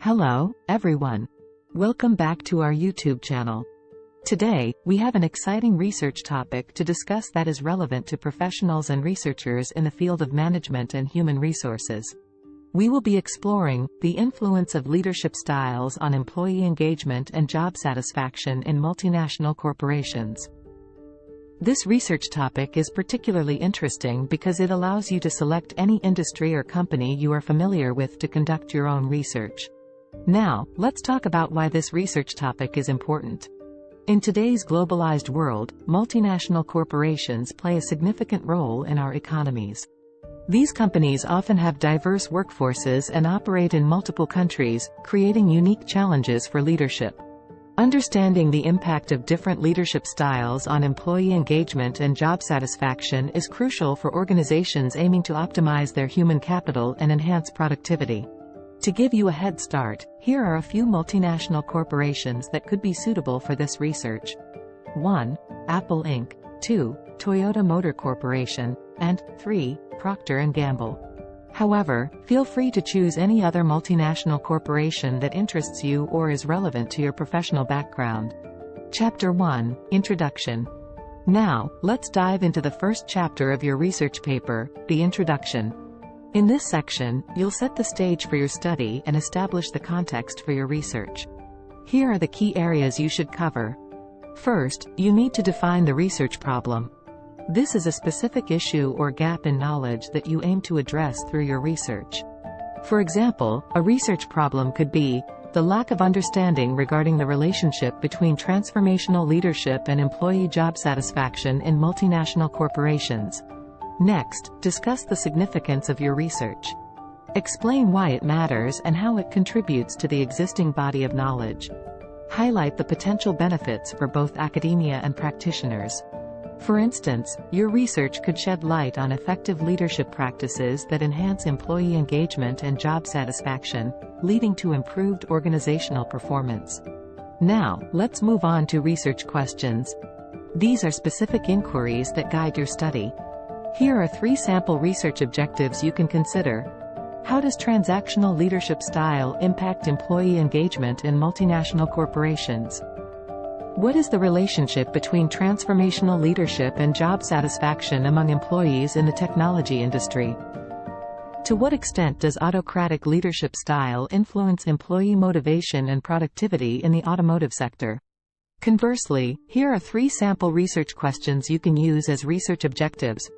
Hello, everyone. Welcome back to our YouTube channel. Today, we have an exciting research topic to discuss that is relevant to professionals and researchers in the field of management and human resources. We will be exploring the influence of leadership styles on employee engagement and job satisfaction in multinational corporations. This research topic is particularly interesting because it allows you to select any industry or company you are familiar with to conduct your own research. Now, let's talk about why this research topic is important. In today's globalized world, multinational corporations play a significant role in our economies. These companies often have diverse workforces and operate in multiple countries, creating unique challenges for leadership. Understanding the impact of different leadership styles on employee engagement and job satisfaction is crucial for organizations aiming to optimize their human capital and enhance productivity. To give you a head start, here are a few multinational corporations that could be suitable for this research. 1. Apple Inc. 2. Toyota Motor Corporation, and 3. Procter & Gamble. However, feel free to choose any other multinational corporation that interests you or is relevant to your professional background. Chapter 1. Introduction. Now, let's dive into the first chapter of your research paper, the introduction. In this section, you'll set the stage for your study and establish the context for your research. Here are the key areas you should cover. First, you need to define the research problem. This is a specific issue or gap in knowledge that you aim to address through your research. For example, a research problem could be the lack of understanding regarding the relationship between transformational leadership and employee job satisfaction in multinational corporations. Next, discuss the significance of your research. Explain why it matters and how it contributes to the existing body of knowledge. Highlight the potential benefits for both academia and practitioners. For instance, your research could shed light on effective leadership practices that enhance employee engagement and job satisfaction, leading to improved organizational performance. Now, let's move on to research questions. These are specific inquiries that guide your study. Here are 3 sample research objectives you can consider. How does transactional leadership style impact employee engagement in multinational corporations? What is the relationship between transformational leadership and job satisfaction among employees in the technology industry? To what extent does autocratic leadership style influence employee motivation and productivity in the automotive sector? Conversely, here are 3 sample research questions you can use as research objectives.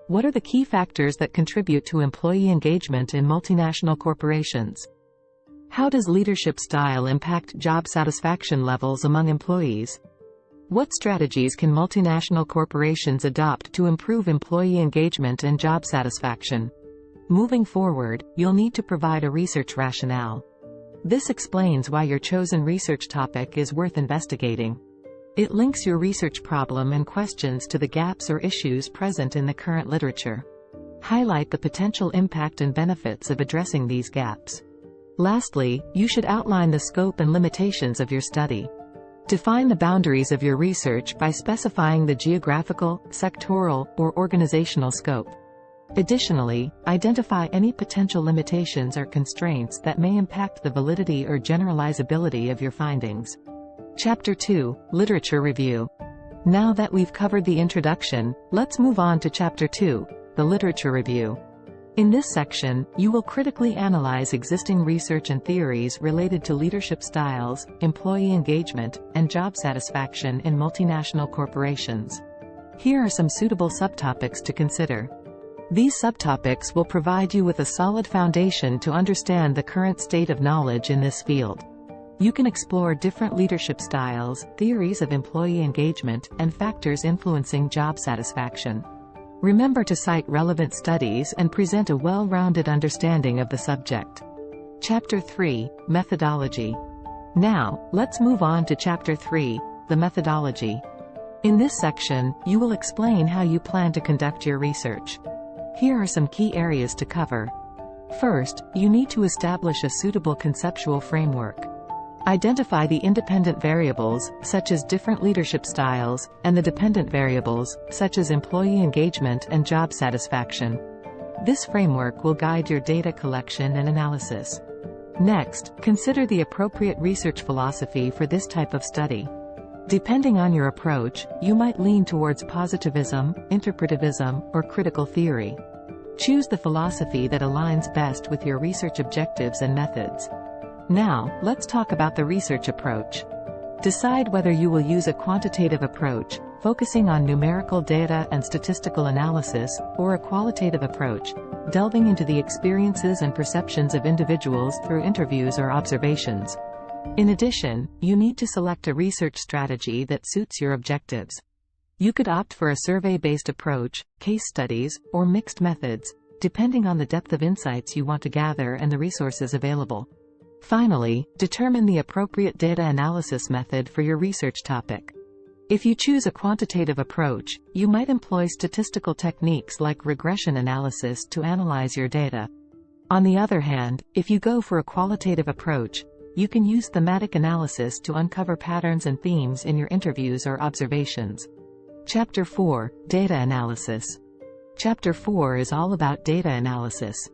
What are the key factors that contribute to employee engagement in multinational corporations? How does leadership style impact job satisfaction levels among employees? What strategies can multinational corporations adopt to improve employee engagement and job satisfaction? Moving forward, you'll need to provide a research rationale. This explains why your chosen research topic is worth investigating. It links your research problem and questions to the gaps or issues present in the current literature. Highlight the potential impact and benefits of addressing these gaps. Lastly, you should outline the scope and limitations of your study. Define the boundaries of your research by specifying the geographical, sectoral, or organizational scope. Additionally, identify any potential limitations or constraints that may impact the validity or generalizability of your findings. Chapter 2, Literature Review. Now that we've covered the introduction, let's move on to Chapter 2, the Literature Review. In this section, you will critically analyze existing research and theories related to leadership styles, employee engagement, and job satisfaction in multinational corporations. Here are some suitable subtopics to consider. These subtopics will provide you with a solid foundation to understand the current state of knowledge in this field. You can explore different leadership styles, theories of employee engagement, and factors influencing job satisfaction. Remember to cite relevant studies and present a well-rounded understanding of the subject. Chapter 3, Methodology. Now, let's move on to Chapter 3, the Methodology. In this section, you will explain how you plan to conduct your research. Here are some key areas to cover. First, you need to establish a suitable conceptual framework. Identify the independent variables, such as different leadership styles, and the dependent variables, such as employee engagement and job satisfaction. This framework will guide your data collection and analysis. Next, consider the appropriate research philosophy for this type of study. Depending on your approach, you might lean towards positivism, interpretivism, or critical theory. Choose the philosophy that aligns best with your research objectives and methods. Now, let's talk about the research approach. Decide whether you will use a quantitative approach, focusing on numerical data and statistical analysis, or a qualitative approach, delving into the experiences and perceptions of individuals through interviews or observations. In addition, you need to select a research strategy that suits your objectives. You could opt for a survey-based approach, case studies, or mixed methods, depending on the depth of insights you want to gather and the resources available. Finally, determine the appropriate data analysis method for your research topic. If you choose a quantitative approach, you might employ statistical techniques like regression analysis to analyze your data. On the other hand, if you go for a qualitative approach, you can use thematic analysis to uncover patterns and themes in your interviews or observations. Chapter 4, Data Analysis. Chapter 4 is all about data analysis.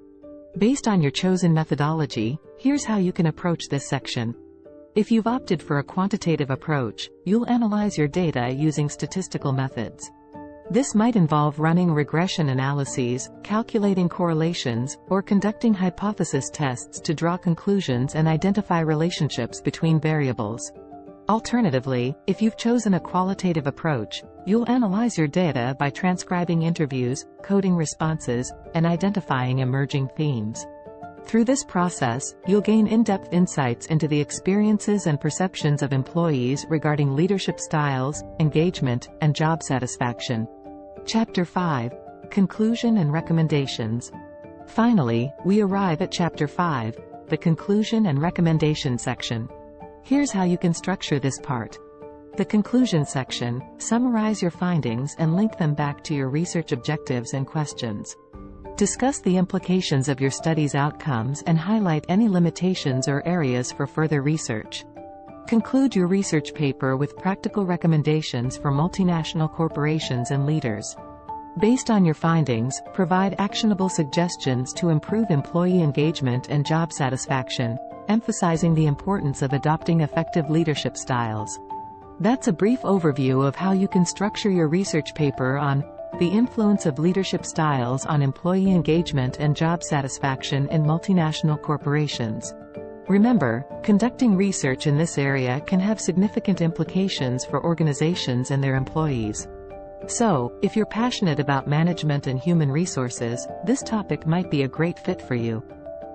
Based on your chosen methodology, here's how you can approach this section. If you've opted for a quantitative approach, you'll analyze your data using statistical methods. This might involve running regression analyses, calculating correlations, or conducting hypothesis tests to draw conclusions and identify relationships between variables. Alternatively, if you've chosen a qualitative approach, you'll analyze your data by transcribing interviews, coding responses, and identifying emerging themes. Through this process, you'll gain in-depth insights into the experiences and perceptions of employees regarding leadership styles, engagement, and job satisfaction. Chapter 5, Conclusion and Recommendations. Finally, we arrive at Chapter 5, the Conclusion and Recommendation section. Here's how you can structure this part. The conclusion section, summarize your findings and link them back to your research objectives and questions. Discuss the implications of your study's outcomes and highlight any limitations or areas for further research. Conclude your research paper with practical recommendations for multinational corporations and leaders. Based on your findings, provide actionable suggestions to improve employee engagement and job satisfaction, emphasizing the importance of adopting effective leadership styles. That's a brief overview of how you can structure your research paper on the influence of leadership styles on employee engagement and job satisfaction in multinational corporations. Remember, conducting research in this area can have significant implications for organizations and their employees. So, if you're passionate about management and human resources, this topic might be a great fit for you.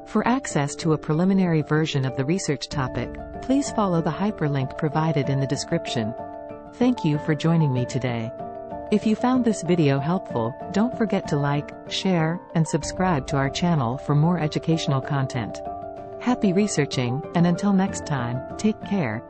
For access to a preliminary version of the research topic, please follow the hyperlink provided in the description. Thank you for joining me today. If you found this video helpful, don't forget to like, share, and subscribe to our channel for more educational content. Happy researching, and until next time, take care.